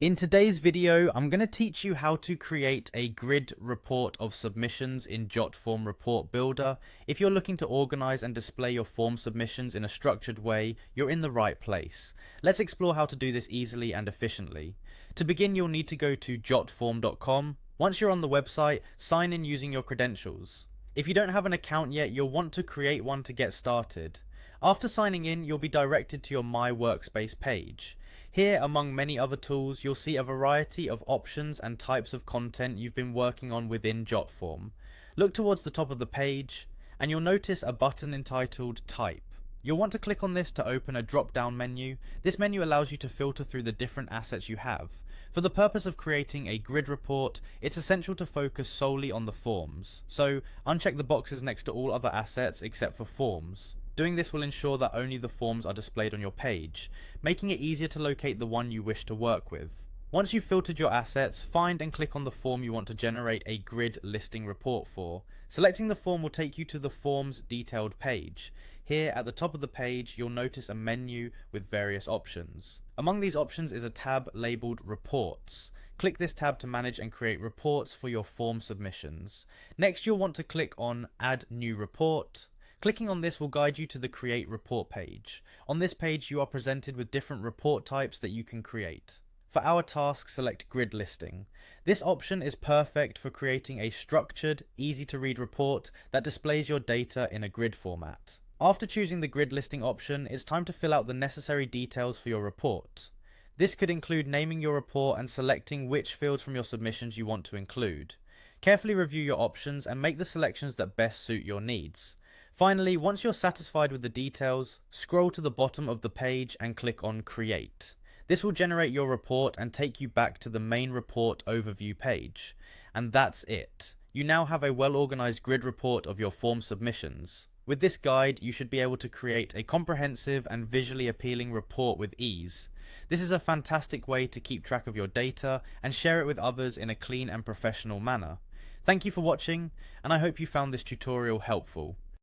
In today's video, I'm going to teach you how to create a grid report of submissions in Jotform Report Builder. If you're looking to organize and display your form submissions in a structured way, you're in the right place. Let's explore how to do this easily and efficiently. To begin, you'll need to go to jotform.com. Once you're on the website, sign in using your credentials. If you don't have an account yet, you'll want to create one to get started. After signing in, you'll be directed to your My Workspace page. Here, among many other tools, you'll see a variety of options and types of content you've been working on within Jotform. Look towards the top of the page, and you'll notice a button entitled Type. You'll want to click on this to open a drop-down menu. This menu allows you to filter through the different assets you have. For the purpose of creating a grid report, it's essential to focus solely on the forms. So, uncheck the boxes next to all other assets except for forms. Doing this will ensure that only the forms are displayed on your page, making it easier to locate the one you wish to work with. Once you've filtered your assets, find and click on the form you want to generate a grid listing report for. Selecting the form will take you to the form's detailed page. Here at the top of the page, you'll notice a menu with various options. Among these options is a tab labeled Reports. Click this tab to manage and create reports for your form submissions. Next, you'll want to click on Add New Report. Clicking on this will guide you to the Create Report page. On this page, you are presented with different report types that you can create. For our task, select Grid Listing. This option is perfect for creating a structured, easy-to-read report that displays your data in a grid format. After choosing the Grid Listing option, it's time to fill out the necessary details for your report. This could include naming your report and selecting which fields from your submissions you want to include. Carefully review your options and make the selections that best suit your needs. Finally, once you're satisfied with the details, scroll to the bottom of the page and click on Create. This will generate your report and take you back to the main report overview page. And that's it. You now have a well-organized grid report of your form submissions. With this guide, you should be able to create a comprehensive and visually appealing report with ease. This is a fantastic way to keep track of your data and share it with others in a clean and professional manner. Thank you for watching, and I hope you found this tutorial helpful.